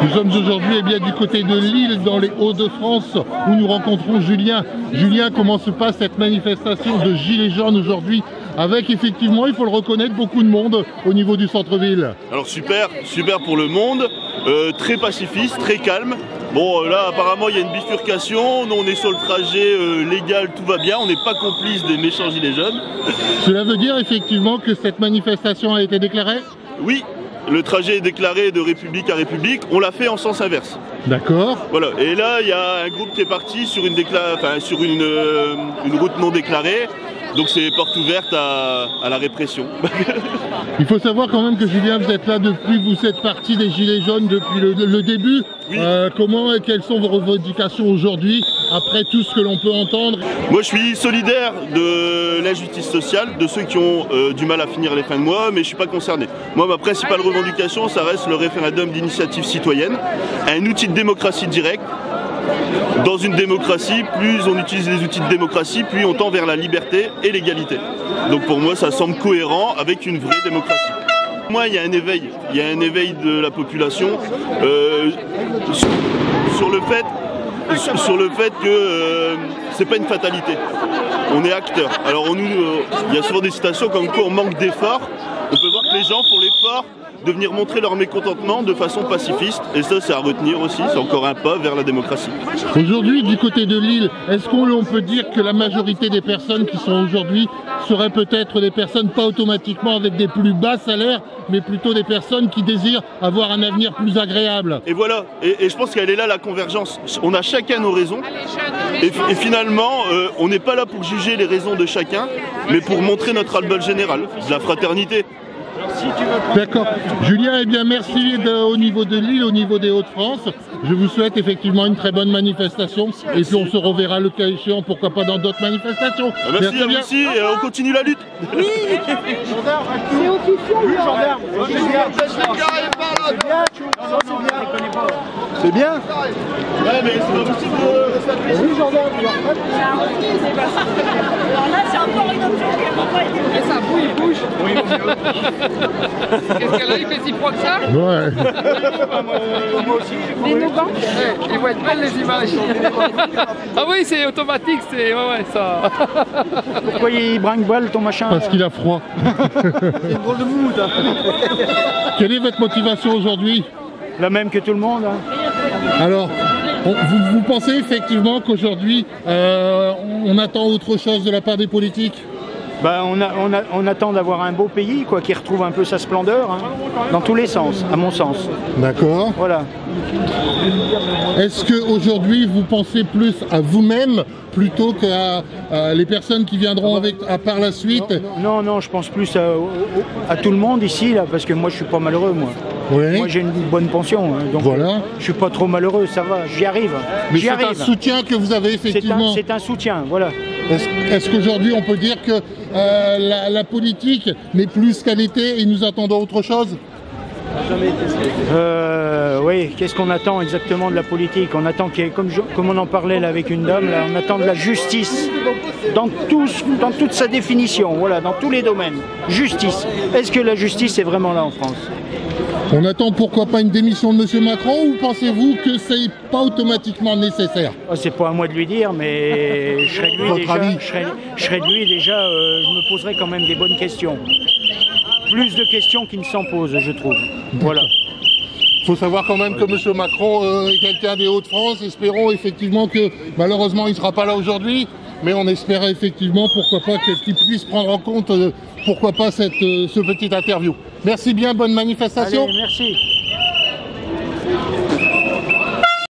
Nous sommes aujourd'hui du côté de Lille, dans les Hauts-de-France, où nous rencontrons Julien. Julien, comment se passe cette manifestation de Gilets jaunes aujourd'hui, avec effectivement, il faut le reconnaître, beaucoup de monde au niveau du centre-ville? Alors super pour le monde, très pacifiste, très calme. Bon là apparemment il y a une bifurcation, nous on est sur le trajet légal, tout va bien, on n'est pas complice des méchants gilets jaunes. Cela veut dire effectivement que cette manifestation a été déclarée? Oui, le trajet est déclaré de République à République, on l'a fait en sens inverse. D'accord. Voilà, et là il y a un groupe qui est parti sur une route non déclarée. Donc c'est porte ouverte à la répression. Il faut savoir quand même que Julien, vous êtes là depuis, vous êtes parti des Gilets jaunes depuis le début. Oui. Comment et quelles sont vos revendications aujourd'hui, après tout ce que l'on peut entendre? Moi je suis solidaire de l'injustice sociale, de ceux qui ont du mal à finir les fins de mois, mais je ne suis pas concerné. Moi ma principale revendication, ça reste le référendum d'initiative citoyenne, un outil de démocratie directe. Dans une démocratie, plus on utilise les outils de démocratie, plus on tend vers la liberté et l'égalité. Donc pour moi, ça semble cohérent avec une vraie démocratie. Pour moi, il y a un éveil de la population sur le fait que c'est pas une fatalité. On est acteur. Alors il y a souvent des citations comme quoi on manque d'efforts. On peut voir que les gens font l'effort de venir montrer leur mécontentement de façon pacifiste, et ça c'est à retenir aussi, c'est encore un pas vers la démocratie. Aujourd'hui, du côté de Lille, est-ce qu'on peut dire que la majorité des personnes qui sont aujourd'hui seraient peut-être des personnes pas automatiquement avec des plus bas salaires, mais plutôt des personnes qui désirent avoir un avenir plus agréable? Et voilà, et je pense qu'elle est là la convergence. On a chacun nos raisons, et finalement, on n'est pas là pour juger les raisons de chacun, mais pour montrer notre ras-le-bol général, de la fraternité. D'accord. Julien, merci au niveau de Lille, au niveau des Hauts-de-France. Je vous souhaite effectivement une très bonne manifestation. Et puis on se reverra le cas échéant, pourquoi pas dans d'autres manifestations. Merci à vous aussi, et on continue la lutte. Oui. Gendarme, c'est officiel. Oui, gendarme. C'est bien. Ouais, mais c'est pas possible de... Oui, gendarme. Alors là, c'est encore une option qui n'a pas été faite. Ça bouge, il bouge. Oui, qu'est-ce qu'elle a, il fait si froid que ça? Ouais. Moi aussi. Les nogans. Ils vont être belles les images. Ah oui, c'est automatique, c'est... Ouais, ça... Pourquoi il brinque-balle ton machin? Parce qu'il a froid. C'est une drôle de mood. Quelle est votre motivation aujourd'hui? La même que tout le monde. Alors, vous pensez effectivement qu'aujourd'hui, on attend autre chose de la part des politiques? Ben, on attend d'avoir un beau pays qui retrouve un peu sa splendeur, dans tous les sens, à mon sens. D'accord. Voilà. Est-ce qu'aujourd'hui, vous pensez plus à vous-même plutôt qu'à les personnes qui viendront par la suite? Non, je pense plus à tout le monde ici, là, parce que moi, je suis pas malheureux, moi. Oui. Moi, j'ai une bonne pension, donc voilà. Je suis pas trop malheureux, ça va, j'y arrive. Mais c'est un soutien que vous avez effectivement. C'est un soutien, voilà. Est-ce qu'aujourd'hui, on peut dire que la politique n'est plus qu'à l'été et nous attendons autre chose? Oui, qu'est-ce qu'on attend exactement de la politique? On attend comme on en parlait là avec une dame, là, on attend de la justice dans toute sa définition, voilà, dans tous les domaines. Justice. Est-ce que la justice est vraiment là en France? On attend pourquoi pas une démission de M. Macron, ou pensez-vous que ce n'est pas automatiquement nécessaire? C'est pas à moi de lui dire, mais je serais de lui déjà, je me poserais quand même des bonnes questions. Plus de questions qui ne s'en posent, je trouve. Voilà. Il faut savoir quand même que M. Macron est quelqu'un des Hauts-de-France. Espérons effectivement que, malheureusement, il ne sera pas là aujourd'hui, mais on espérait effectivement, pourquoi pas, qu'il puisse prendre en compte, pourquoi pas, ce petit interview. Merci bien, bonne manifestation. Allez, merci.